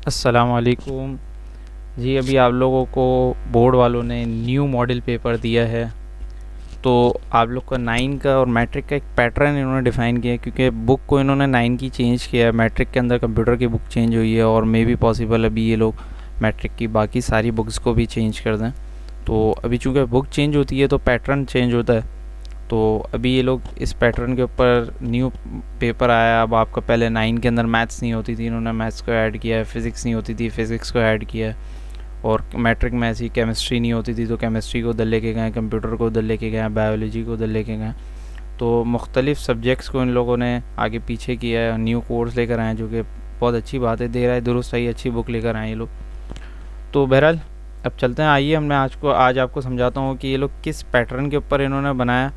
अस्सलामुअलैकुम जी। अभी आप लोगों को बोर्ड वालों ने न्यू मॉडल पेपर दिया है, तो आप लोग का 9 का और मैट्रिक का एक पैटर्न इन्होंने डिफ़ाइन किया है, क्योंकि बुक को इन्होंने 9 की चेंज किया है। मैट्रिक के अंदर कंप्यूटर की बुक चेंज हुई है और मे बी पॉसिबल अभी ये लोग मैट्रिक की बाकी सारी बुक्स को भी चेंज कर दें। तो अभी चूँकि बुक चेंज होती है तो पैटर्न चेंज होता है। तो अभी ये लोग इस पैटर्न के ऊपर न्यू पेपर आया। अब आपका पहले 9 के अंदर मैथ्स नहीं होती थी, इन्होंने मैथ्स को ऐड किया है। फिज़िक्स नहीं होती थी, फिज़िक्स को ऐड किया है। और मैट्रिक में ऐसी केमिस्ट्री नहीं होती थी तो केमिस्ट्री को उधर लेके गए, कंप्यूटर को उधर लेके गए, बायोलॉजी को उधर लेके गए। तो मुख्तलिफ़ सब्जेक्ट्स को इन लोगों ने आगे पीछे किया है। न्यू कोर्स लेकर आए जो कि बहुत अच्छी बात है। दे रहा है दुरुस्त है, अच्छी बुक लेकर आए ये लोग। तो बहरहाल अब चलते हैं। आइए मैं आज आपको समझाता हूँ कि ये लोग किस पैटर्न के ऊपर इन्होंने बनाया।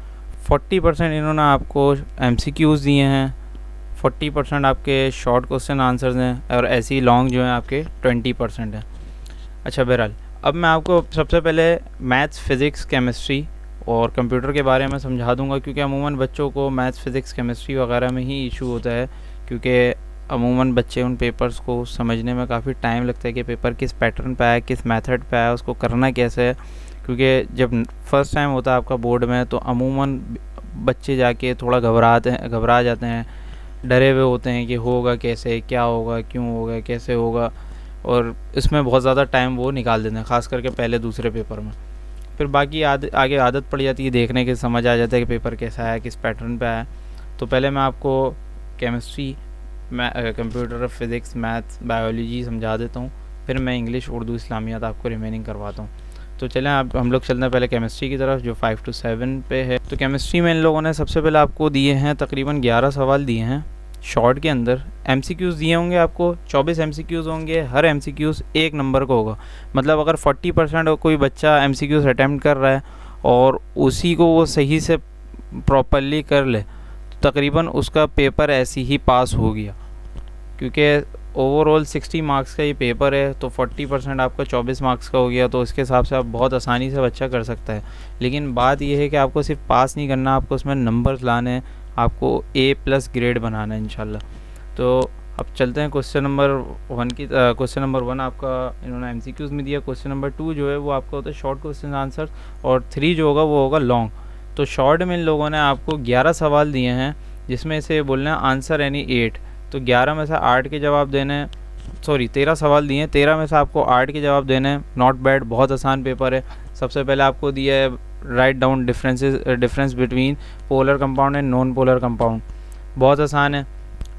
40% इन्होंने आपको MCQs दिए हैं, 40% आपके शॉर्ट क्वेश्चन आंसर्स हैं और ऐसे ही लॉन्ग जो हैं आपके 20% हैं। अच्छा बहरहाल, अब मैं आपको सबसे पहले मैथ्स, फिज़िक्स, केमिस्ट्री और कंप्यूटर के बारे में समझा दूंगा, क्योंकि अमूमन बच्चों को मैथ्स, फिज़िक्स, केमिस्ट्री वगैरह में ही इशू होता है। क्योंकि अमूमन बच्चे उन पेपर्स को समझने में काफ़ी टाइम लगता है कि पेपर किस पैटर्न पे आया, किस मेथड पे आया, उसको करना कैसे है। क्योंकि जब फर्स्ट टाइम होता है आपका बोर्ड में तो अमूमन बच्चे जाके थोड़ा घबरा जाते हैं, डरे हुए होते हैं कि होगा कैसे, क्या होगा, क्यों होगा, कैसे होगा। और इसमें बहुत ज़्यादा टाइम वो निकाल देते हैं, ख़ास करके पहले दूसरे पेपर में। फिर बाकी आगे आदत पड़ जाती है देखने की, समझ आ जाता है कि पेपर कैसा आया, किस पैटर्न पे आया। तो पहले मैं आपको chemistry, computer, physics, maths, biology समझा देता हूँ। फिर मैं इंग्लिश, उर्दू, इस्लामियात आपको रिमेनिंग करवाता हूँ। तो चलें आप हम लोग चलते हैं पहले केमिस्ट्री की तरफ, जो 5 to 7 पे है। तो केमिस्ट्री में इन लोगों ने सबसे पहले आपको दिए हैं तकरीबन 11 सवाल दिए हैं शॉर्ट के अंदर। MCQs दिए होंगे आपको 24 MCQs होंगे। हर MCQs 1 नंबर का होगा। मतलब अगर 40% कोई बच्चा MCQs अटैम्प्ट कर रहा है और उसी को वो सही से प्रॉपरली कर ले तो तकरीबन उसका पेपर ऐसे ही पास हो गया। क्योंकि ओवरऑल 60 मार्क्स का ये पेपर है, तो 40% आपका 24 मार्क्स का हो गया। तो उसके हिसाब से आप बहुत आसानी से बच्चा कर सकता है। लेकिन बात यह है कि आपको सिर्फ पास नहीं करना, आपको उसमें नंबर्स लाने हैं, आपको A+ ग्रेड बनाना है इंशाल्लाह। तो अब चलते हैं क्वेश्चन नंबर 1 की। क्वेश्चन नंबर 1 आपका इन्होंने MCQs में दिया। क्वेश्चन नंबर 2 जो है वो आपका होता है शॉर्ट क्वेश्चन आंसर, और 3 जो होगा वो होगा लॉन्ग। तो शॉर्ट में इन लोगों ने आपको 11 सवाल दिए हैं, जिसमें से बोलना है आंसर एनी 8। तो 11 में से 8 के जवाब देने हैं। सॉरी, 13 सवाल दिए हैं, 13 में से आपको 8 के जवाब देने हैं। नॉट बैड, बहुत आसान पेपर है। सबसे पहले आपको दिया है write down difference between polar compound and non polar compound, बहुत आसान है।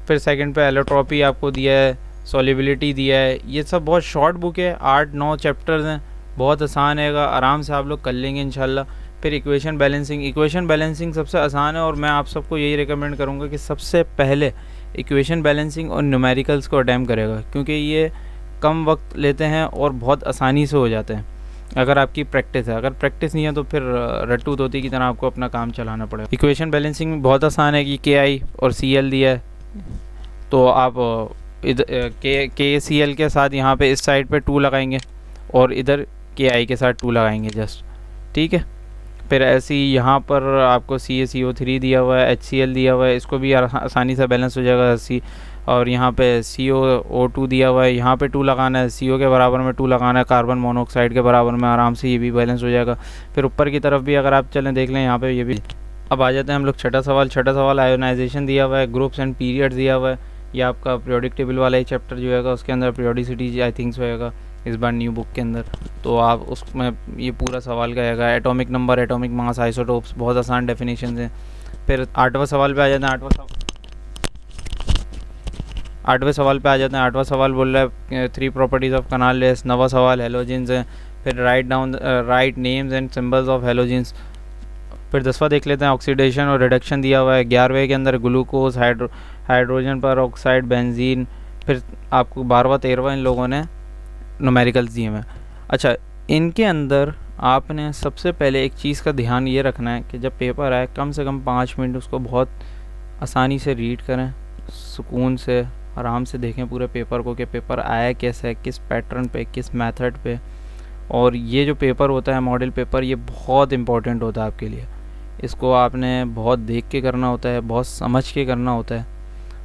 फिर सेकंड पे एलोट्रॉपी आपको दिया है, सॉल्युबिलिटी दिया है। ये सब बहुत शॉर्ट बुक है, 8-9 चैप्टर्स हैं, बहुत आसान है, आराम से आप लोग कर लेंगे इंशाल्लाह। फिर इक्वेशन बैलेंसिंग सबसे आसान है, और मैं आप सबको यही रिकमेंड करूँगा कि सबसे पहले इक्वेशन बैलेंसिंग और न्यूमेरिकल्स को अटैम्प्ट करेगा, क्योंकि ये कम वक्त लेते हैं और बहुत आसानी से हो जाते हैं अगर आपकी प्रैक्टिस है। अगर प्रैक्टिस नहीं है तो फिर रट्टू तोती की तरह आपको अपना काम चलाना पड़ेगा। इक्वेशन बैलेंसिंग बहुत आसान है कि KI और CL दिया है, तो आप इधर KCL के साथ यहाँ पे इस साइड पे 2 लगाएंगे और इधर KI के साथ 2 लगाएंगे जस्ट, ठीक है। फिर ऐसे ही यहाँ पर आपको CaCO3 दिया हुआ है, HCl दिया हुआ है, इसको भी आसानी से बैलेंस हो जाएगा C। और यहाँ पे COO2 दिया हुआ है, यहाँ पे 2 लगाना है, CO के बराबर में 2 लगाना है, कार्बन मोनोऑक्साइड के बराबर में, आराम से ये भी बैलेंस हो जाएगा। फिर ऊपर की तरफ भी अगर आप चलें देख लें, यहाँ पे ये भी। अब आ जाते हैं हम लोग छठा सवाल आयोनाइजेशन दिया हुआ है, ग्रुप्स एंड पीरियड्स दिया हुआ है। ये आपका पीरियोडिक टेबल वाला ही चैप्टर जो है उसके अंदर पीरियोडिसिटी आई थिंक होएगा इस बार न्यू बुक के अंदर। तो आप उसमें ये पूरा सवाल का आएगा। Atomic number, atomic mass, isotopes, बहुत आसान डेफिनेशन हैं। फिर 8वां सवाल पे आ जाते हैं। 8वें सवाल पे आ जाते हैं। 8वां सवाल बोल रहा है 3 प्रॉपर्टीज़ ऑफ कनालेस। 9वां सवाल हेलोजेंस है। फिर right names and symbols of halogens. फिर 10वां देख लेते हैं, ऑक्सीडेशन और रिडक्शन दिया हुआ है। 11वें के अंदर ग्लूकोज, हाइड्रोजन पर ऑक्साइड, बेंजीन। फिर आपको 12वां 13वां इन लोगों ने न्यूमेरिकल्स दिए हुए हैं। अच्छा, इनके अंदर आपने सबसे पहले एक चीज़ का ध्यान ये रखना है कि जब पेपर आए कम से कम 5 मिनट उसको बहुत आसानी से रीड करें, सुकून से आराम से देखें पूरे पेपर को कि पेपर आया कैसे है, किस पैटर्न पे, किस मेथड पे। और ये जो पेपर होता है मॉडल पेपर, ये बहुत इम्पोर्टेंट होता है आपके लिए। इसको आपने बहुत देख के करना होता है, बहुत समझ के करना होता है।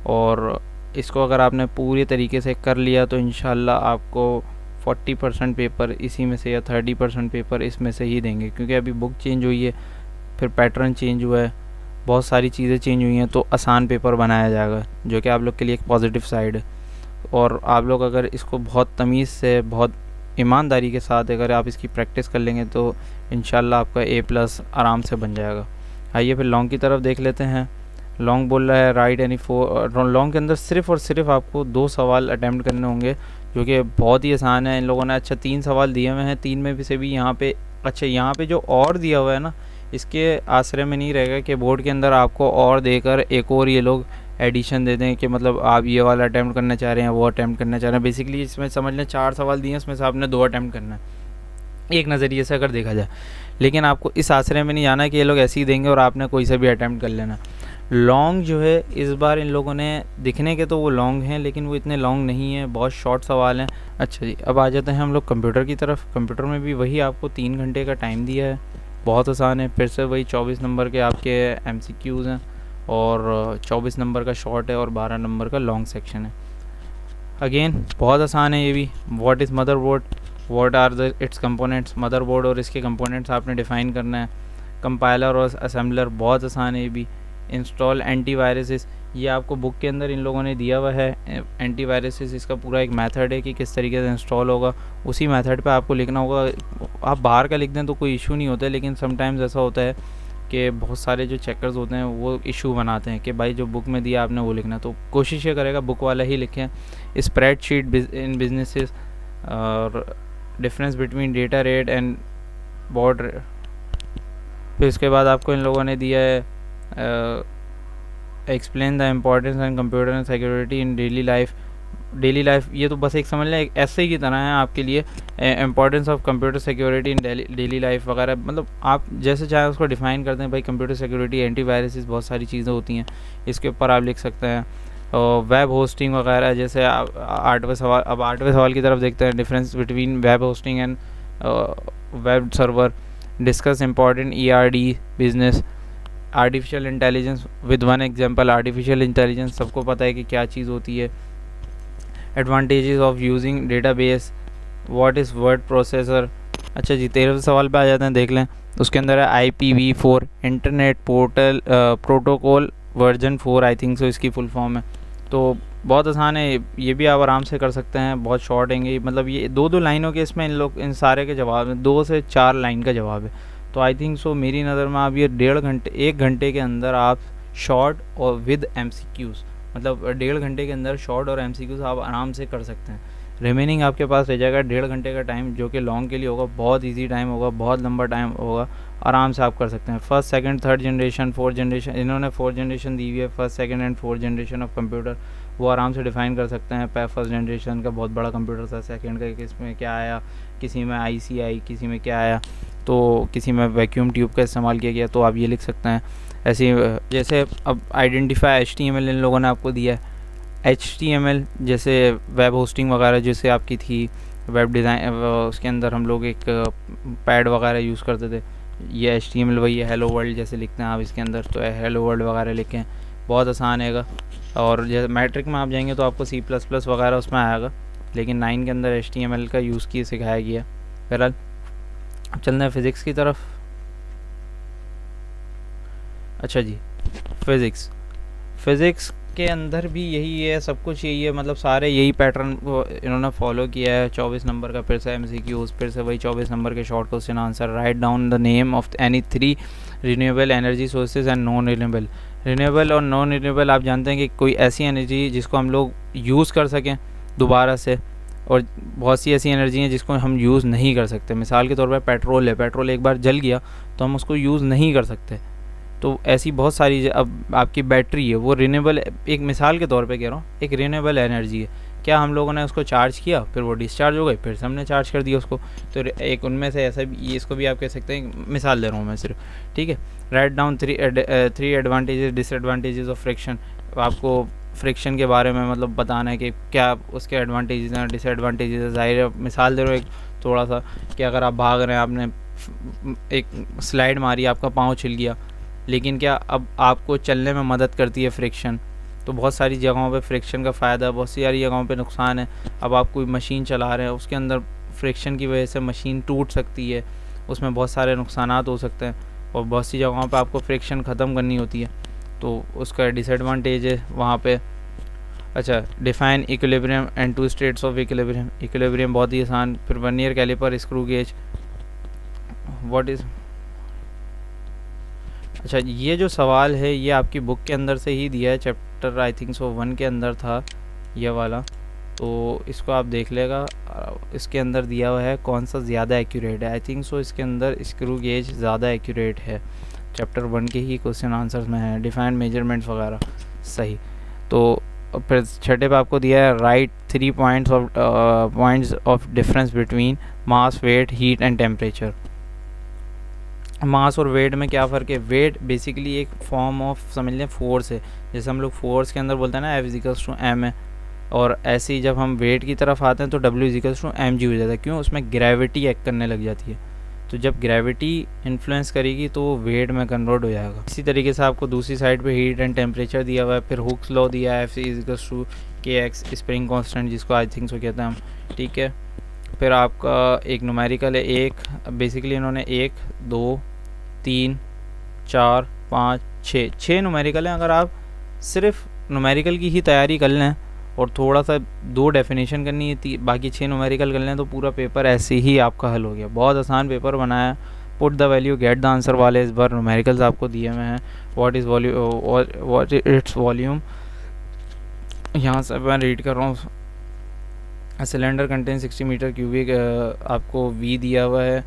और इसको अगर आपने पूरी तरीके से कर लिया तो इंशाल्लाह आपको 40% पेपर इसी में से या 30% पेपर इसमें से ही देंगे, क्योंकि अभी बुक चेंज हुई है, फिर पैटर्न चेंज हुआ है, बहुत सारी चीज़ें चेंज हुई हैं, तो आसान पेपर बनाया जाएगा, जो कि आप लोग के लिए एक पॉजिटिव साइड है। और आप लोग अगर इसको बहुत तमीज़ से, बहुत ईमानदारी के साथ अगर आप इसकी प्रैक्टिस कर लेंगे तो इंशाल्लाह आपका A+ आराम से बन जाएगा। आइए फिर लॉन्ग की तरफ देख लेते हैं। लॉन्ग बोल रहा है राइट एनी 4। लॉन्ग के अंदर सिर्फ़ और सिर्फ आपको 2 सवाल अटैम्प्ट करने होंगे, जो कि बहुत ही आसान है। इन लोगों ने 3 सवाल दिए हुए हैं, 3 में भी से भी यहाँ पे यहाँ पे जो और दिया हुआ है ना, इसके आश्रय में नहीं रहेगा कि बोर्ड के अंदर आपको और देकर एक और ये लोग एडिशन दे दें कि मतलब आप ये वाला अटैम्प्ट करना चाह रहे हैं, वो अटैम्प्ट करना चाह रहे हैं। बेसिकली इसमें समझ लें 4 सवाल दिए हैं, उसमें से आपने 2 अटैम्प्ट करना है, एक नज़रिए से अगर देखा जाए। लेकिन आपको इस आश्रय में नहीं जाना कि ये लोग ऐसे ही देंगे और आपने कोई सा भी अटैम्प्ट कर लेना। लॉन्ग जो है इस बार इन लोगों ने, दिखने के तो वो लॉन्ग हैं लेकिन वो इतने लॉन्ग नहीं है, बहुत शॉर्ट सवाल हैं। अच्छा जी, अब आ जाते हैं हम लोग कंप्यूटर की तरफ। कंप्यूटर में भी वही आपको 3 घंटे का टाइम दिया है, बहुत आसान है। फिर से वही 24 नंबर के आपके MCQs हैं और 24 नंबर का शॉर्ट है और 12 नंबर का लॉन्ग सेक्शन है। अगेन बहुत आसान है ये भी। What is motherboard, what are the its components. Motherboard और इसके कंपोनेंट्स आपने डिफ़ाइन करना है। कंपाइलर और असेंबलर बहुत आसान है ये भी। इंस्टॉल एंटीवायरसेस, ये आपको बुक के अंदर इन लोगों ने दिया हुआ है। एंटीवायरसेस इसका पूरा एक मेथड है कि किस तरीके से इंस्टॉल होगा, उसी मेथड पे आपको लिखना होगा। आप बाहर का लिख दें तो कोई इशू नहीं होता है, लेकिन समटाइम्स ऐसा होता है कि बहुत सारे जो चेकर्स होते हैं वो इशू बनाते हैं कि भाई जो बुक में दिया आपने वो लिखना, तो कोशिश ये करेगा बुक वाला ही लिखें। स्प्रेडशीट इन बिजनेसेस और difference between data rate and baud. फिर इसके बाद आपको इन लोगों ने दिया है explain the importance and computer and security in daily life. Daily life ये तो बस एक समझ लें एक ऐसे ही की तरह है आपके लिए, importance of computer security in daily life वगैरह। मतलब आप जैसे चाहे उसको डिफ़ाइन करते हैं। भाई कंप्यूटर सिक्योरिटी, एंटीवायरसेस, बहुत सारी चीज़ें होती हैं, इसके ऊपर आप लिख सकते हैं। वेब होस्टिंग वगैरह, जैसे 8वें सवाल। अब 8वें सवाल की तरफ देखते हैं। Difference between web hosting and web server. Discuss important ERD business. Artificial intelligence with one example. Artificial intelligence सबको पता है कि क्या चीज़ होती है। Advantages of using database. What is word processor. अच्छा जी, 13वें सवाल पे आ जाते हैं, देख लें। उसके अंदर है IPv4 internet portal protocol version 4 I think so इसकी फुल फॉर्म है। तो बहुत आसान है, ये भी आप आराम से कर सकते हैं, बहुत शॉर्ट है। मतलब ये 2-2 लाइनों के इसमें इन सारे के जवाब हैं, 2 से 4 लाइन का जवाब है। तो आई थिंक सो मेरी नज़र में आप ये 1.5 घंटे 1 घंटे के अंदर आप शॉर्ट और विद MCQs, मतलब 1.5 घंटे के अंदर शॉर्ट और MCQs आप आराम से कर सकते हैं। रिमेनिंग आपके पास रह जाएगा 1.5 घंटे का टाइम, जो कि लॉन्ग के लिए होगा, बहुत इजी टाइम होगा, बहुत लंबा टाइम होगा, आराम से आप कर सकते हैं। First, second, third generation, fourth generation, इन्होंने 4th जनरेशन दी हुई है। First, second and 4th generation of computer, वो आराम से डिफ़ाइन कर सकते हैं। फर्स्ट जनरेशन का बहुत बड़ा कंप्यूटर था, सेकंड का किसमें क्या आया, किसी में IC आई, किसी में क्या आया, तो किसी में वैक्यूम ट्यूब का इस्तेमाल किया गया, तो आप ये लिख सकते हैं। ऐसे जैसे अब आइडेंटिफाई HTML इन लोगों ने आपको दिया है। HTML जैसे वेब होस्टिंग वगैरह जैसे आपकी थी, वेब डिज़ाइन, उसके अंदर हम लोग एक पैड वगैरह यूज़ करते थे। ये HTML वही है, हेलो वर्ल्ड जैसे लिखते हैं आप इसके अंदर, तो हेलो वर्ल्ड वगैरह लिखें, बहुत आसान है। और जैसे मैट्रिक में आप जाएंगे तो आपको C++ वगैरह उसमें आएगा, लेकिन 9 के अंदर HTML का यूज़ किए सिखाया गया। बहरहाल अब चलते हैं फ़िज़िक्स की तरफ। अच्छा जी, फ़िज़िक्स के अंदर भी यही है, सब कुछ यही है, मतलब सारे यही पैटर्न को इन्होंने फॉलो किया है। 24 नंबर का फिर से MCQs, फिर से वही 24 नंबर के short question answer. Write down the name of any 3 renewable energy sources and non renewable. Renewable और नॉन रिन्यूएबल आप जानते हैं कि कोई ऐसी एनर्जी जिसको हम लोग यूज़ कर सकें दोबारा से, और बहुत सी ऐसी एनर्जी हैं जिसको हम यूज़ नहीं कर सकते। मिसाल के तौर पर पेट्रोल है, पेट्रोल एक बार जल गया तो हम उसको यूज़ नहीं कर सकते। तो ऐसी बहुत सारी, अब आपकी बैटरी है वो रिन्यूएबल, एक मिसाल के तौर पे कह रहा हूँ, एक रिन्यूएबल एनर्जी है। क्या हम लोगों ने उसको चार्ज किया, फिर वो डिस्चार्ज हो गई, फिर से हमने चार्ज कर दिया उसको, तो एक उनमें से ऐसा भी, इसको भी आप कह सकते हैं, मिसाल दे रहा हूँ मैं सिर्फ, ठीक है। Write down 3 advantages disadvantages of friction. आपको फ्रिक्शन के बारे में मतलब बताना है कि क्या उसके एडवांटेजेस हैं, डिसएडवांटेजेस। ज़ाहिर है मिसाल दे रहा हूँ एक थोड़ा सा, कि अगर आप भाग रहे हैं, आपने एक स्लाइड मारी, आपका पाँव छिल गया, लेकिन क्या अब आपको चलने में मदद करती है फ्रिक्शन, तो बहुत सारी जगहों पे फ्रिक्शन का फ़ायदा है, बहुत सारी जगहों पे नुकसान है। अब आप कोई मशीन चला रहे हैं, उसके अंदर फ्रिक्शन की वजह से मशीन टूट सकती है, उसमें बहुत सारे नुकसानात हो सकते हैं, और बहुत सी जगहों पे आपको फ्रिक्शन ख़त्म करनी होती है, तो उसका डिसएडवांटेज है वहाँ पे। अच्छा, define equilibrium and two states of equilibrium. Equilibrium बहुत ही आसान। फिर vernier caliper, screw gauge, what is. अच्छा, ये जो सवाल है ये आपकी बुक के अंदर से ही दिया है, चैप्टर आई थिंक सो 1 के अंदर था ये वाला, तो इसको आप देख लेगा। इसके अंदर दिया हुआ है कौन सा ज़्यादा एक्यूरेट है। आई थिंक सो इसके अंदर स्क्रू गेज ज़्यादा एक्यूरेट है, चैप्टर 1 के ही क्वेश्चन आंसर्स में है, डिफाइंड मेजरमेंट्स वगैरह सही। तो फिर छठे पे आपको दिया है right 3 points of difference between mass, weight, heat and temperature. Mass और वेट में क्या फ़र्क है। वेट बेसिकली एक फॉर्म ऑफ समझ लें फोर्स है, जैसे हम लोग फोर्स के अंदर बोलते हैं ना F=m है, और ऐसे ही जब हम वेट की तरफ आते हैं तो W=mg हो जाता है। क्यों, उसमें ग्रेविटी एक्ट करने लग जाती है, तो जब ग्रेविटी इन्फ्लुएंस करेगी तो वो वेट में कन्वर्ट हो जाएगा। इसी तरीके से आपको दूसरी साइड पे हीट एंड टेम्परेचर दिया हुआ है। फिर हुक्स लॉ दिया है, F=kx, स्प्रिंग कांस्टेंट जिसको आई थिंक सो कहते हैं हम, ठीक है। फिर आपका एक न्यूमेरिकल है, एक बेसिकली इन्होंने 1 2 3 4 5 6 न्यूमेरिकल हैं। अगर आप सिर्फ न्यूमेरिकल की ही तैयारी कर लें और थोड़ा सा 2 डेफिनेशन करनी है, बाकी 6 न्यूमेरिकल कर लें, तो पूरा पेपर ऐसे ही आपका हल हो गया। बहुत आसान पेपर बनाया। Put the value get the answer वाले इस बार न्यूमेरिकल्स आपको दिए हुए हैं। व्हाट इट्स वॉल्यूम, यहाँ से मैं रीड कर रहा हूँ। सिलेंडर कंटेन 60 मीटर क्यूबिक, आपको V दिया हुआ है।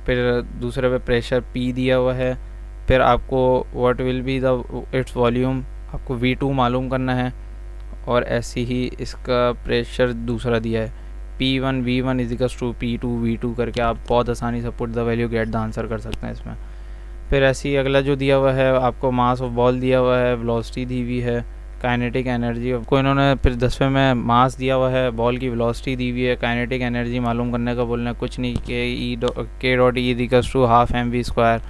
फिर दूसरे पे प्रेशर P दिया हुआ है। फिर आपको what will be the its volume, आपको V2 मालूम करना है, और ऐसे ही इसका प्रेशर दूसरा दिया है P1 V1 = P2 V2 करके आप बहुत आसानी से put the value get the answer कर सकते हैं इसमें। फिर ऐसे ही अगला जो दिया हुआ है आपको मास ऑफ बॉल दिया हुआ है, वेलोसिटी दी हुई है, काइनेटिक एनर्जी को इन्होंने फिर 10वें में मास दिया हुआ है, बॉल की वेलोसिटी दी हुई है, काइनेटिक एनर्जी मालूम करने का बोलना है कुछ नहीं, K.E=12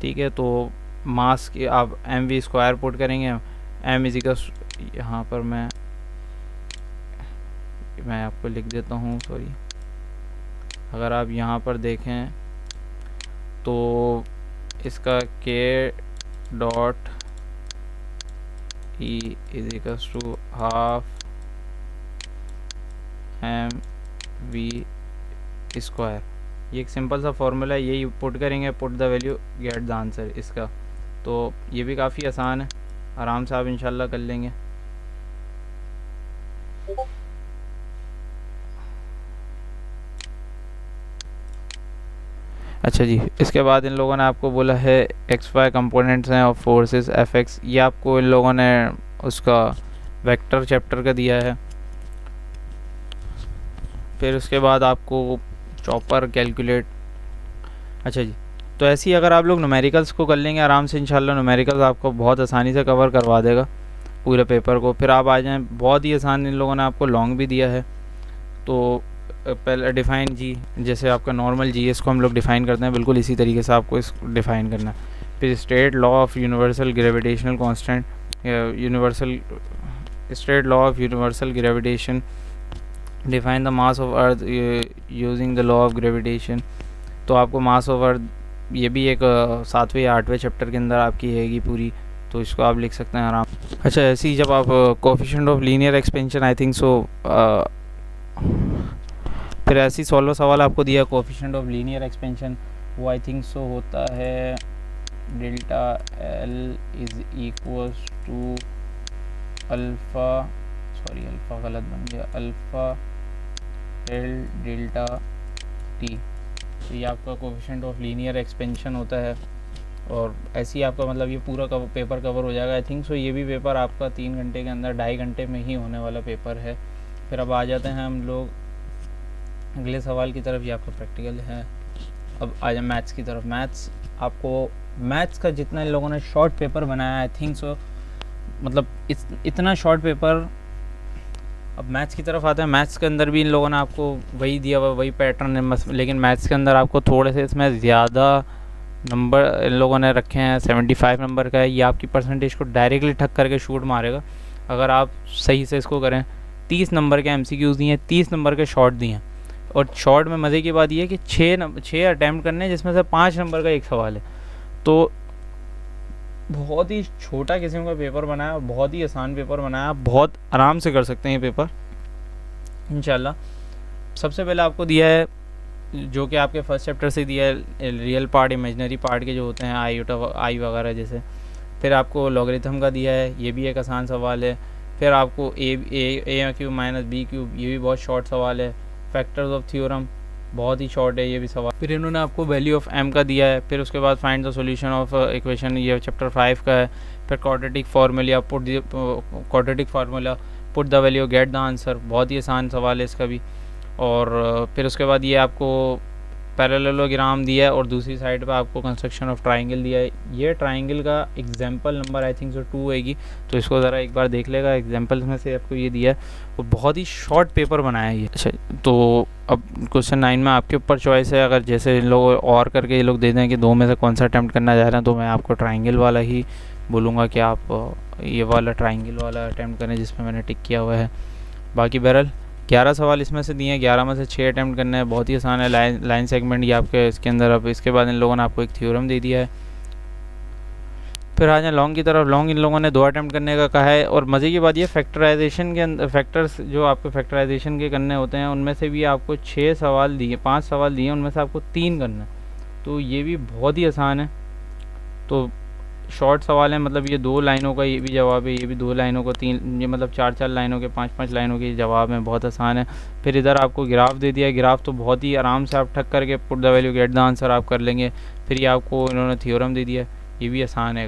ठीक है। तो मास की आप mv² पुट करेंगे, यहाँ पर मैं आपको लिख देता हूँ, सॉरी। अगर आप यहाँ पर देखें तो इसका K.E =12 mv²। ये एक सिंपल सा फॉर्मूला है, यही पुट करेंगे, put the value get the answer इसका। तो ये भी काफ़ी आसान है, आराम से आप इंशाल्लाह कर लेंगे। अच्छा जी, इसके बाद इन लोगों ने आपको बोला है XY कंपोनेंट्स हैं ऑफ फोर्सेस Fx। ये आपको इन लोगों ने उसका वेक्टर चैप्टर का दिया है। फिर उसके बाद आपको चॉपर कैलकुलेट। अच्छा जी, तो ऐसे ही अगर आप लोग न्यूमेरिकल्स को कर लेंगे आराम से इंशाल्लाह, न्यूमेरिकल्स आपको बहुत आसानी से कवर करवा देगा पूरे पेपर को। फिर आप आ जाएँ, बहुत ही आसान इन लोगों ने आपको लॉन्ग भी दिया है। तो पहले डिफ़ाइन जी, जैसे आपका नॉर्मल जी इसको हम लोग डिफ़ाइन करते हैं, बिल्कुल इसी तरीके से आपको इसको डिफ़ाइन करना है। फिर state law of universal gravitational constant, state law of universal gravitation, define the mass of earth using the law of gravitation. तो आपको मास ऑफ अर्थ ये भी एक 7वें या 8वें चैप्टर के अंदर आपकी रहेगी पूरी, तो इसको आप लिख सकते हैं आराम। अच्छा, ऐसे ही जब आप coefficient of linear expansion I think so, फिर ऐसी 16वां सवाल आपको दिया कोएफिशिएंट ऑफ लीनियर एक्सपेंशन, वो आई थिंक सो होता है delta L = alpha, sorry alpha गलत बन गया, अल्फ़ा L डेल्टा T। तो ये आपका कोएफिशिएंट ऑफ लीनियर एक्सपेंशन होता है, और ऐसे ही आपका मतलब ये पूरा पेपर कवर हो जाएगा। आई थिंक सो ये भी पेपर आपका 3 घंटे के अंदर, 2.5 घंटे में ही होने वाला पेपर है। फिर अब आ जाते हैं हम लोग अगले सवाल की तरफ। ये आपका प्रैक्टिकल है। अब आ जाए मैथ्स की तरफ। मैथ्स का जितना इन लोगों ने शॉर्ट पेपर बनाया आई थिंक सो, मतलब इतना शॉर्ट पेपर। अब मैथ्स की तरफ आते हैं। मैथ्स के अंदर भी इन लोगों ने आपको वही दिया हुआ, वही पैटर्न है, लेकिन मैथ्स के अंदर आपको थोड़े से इसमें ज़्यादा नंबर इन लोगों ने रखे हैं। 75 नंबर का है। ये आपकी परसेंटेज को डायरेक्टली ठक करके शूट मारेगा। अगर आप सही से इसको करें। 30 नंबर के MCQs दिए हैं, 30 नंबर के शॉर्ट दिए हैं, और शॉर्ट में मज़े की बात यह है कि 6 अटैम्प्ट करने हैं, जिसमें से 5 नंबर का एक सवाल है। तो बहुत ही छोटा किस्म का पेपर बनाया, बहुत ही आसान पेपर बनाया, बहुत आराम से कर सकते हैं ये पेपर इंशाल्लाह। सबसे पहले आपको दिया है जो कि आपके फर्स्ट चैप्टर से दिया है, रियल पार्ट, इमेजनरी पार्ट के जो होते हैं आई वगैरह जैसे। फिर आपको लॉगरिथम का दिया है, ये भी एक आसान सवाल है। फिर आपको ए क्यूब माइनस बी क्यूब, ये भी बहुत शॉर्ट सवाल है। फैक्टर्स ऑफ थ्योरम, बहुत ही शॉर्ट है ये भी सवाल। फिर इन्होंने आपको वैल्यू ऑफ m का दिया है। फिर उसके बाद find the solution of equation, ये चैप्टर 5 का है। फिर quadratic formula, put the value, get the answer, बहुत ही आसान सवाल है इसका भी। और फिर उसके बाद ये आपको पैरेललोग्राम दिया है, और दूसरी साइड पे आपको कंस्ट्रक्शन ऑफ ट्राइंगल दिया है। ये ट्राइंगल का example number I think so 2 होगी, तो इसको ज़रा एक बार देख लेगा। एग्जाम्पल्स में से आपको ये दिया है, और बहुत ही शॉर्ट पेपर बनाया है ये। अच्छा, तो अब क्वेश्चन 9 में आपके ऊपर चॉइस है। अगर जैसे इन लोग और करके ये लोग दे दें कि 2 में से कौन सा अटैम्प्ट करना चाह रहे हैं, तो मैं आपको ट्राइंगल वाला ही बोलूँगा कि आप ये वाला ट्राइंगल वाला अटैम्प्ट करें जिसमें मैंने टिक किया हुआ है। बाकी बहरहाल 11 सवाल इसमें से दिए हैं, 11 में से 6 अटैम्प्ट करने हैं, बहुत ही आसान है। लाइन सेगमेंट ये आपके इसके अंदर। अब इसके बाद इन लोगों ने आपको एक थ्योरम दे दिया है। फिर आ जाए लॉन्ग की तरफ। लॉन्ग इन लोगों ने 2 अटैम्प्ट करने का कहा है, और मज़े की बात ये फैक्टराइजेशन के अंदर, फैक्टर्स जो आपको फैक्टराइजेशन के करने होते हैं, उनमें से भी आपको 6 सवाल दिए, 5 सवाल दिए, उनमें से आपको 3 करना है, तो ये भी बहुत ही आसान है। तो शॉर्ट सवाल है, मतलब ये 2 लाइनों का ये भी जवाब है, ये भी 2 लाइनों का 3, ये मतलब 4-4 लाइनों के 5-5 लाइनों के जवाब हैं, बहुत आसान है। फिर इधर आपको ग्राफ दे दिया, ग्राफ तो बहुत ही आराम से आप ठक करके put the value get the answer आप कर लेंगे। फिर ये आपको इन्होंने थ्योरम दे दिया, ये भी आसान है।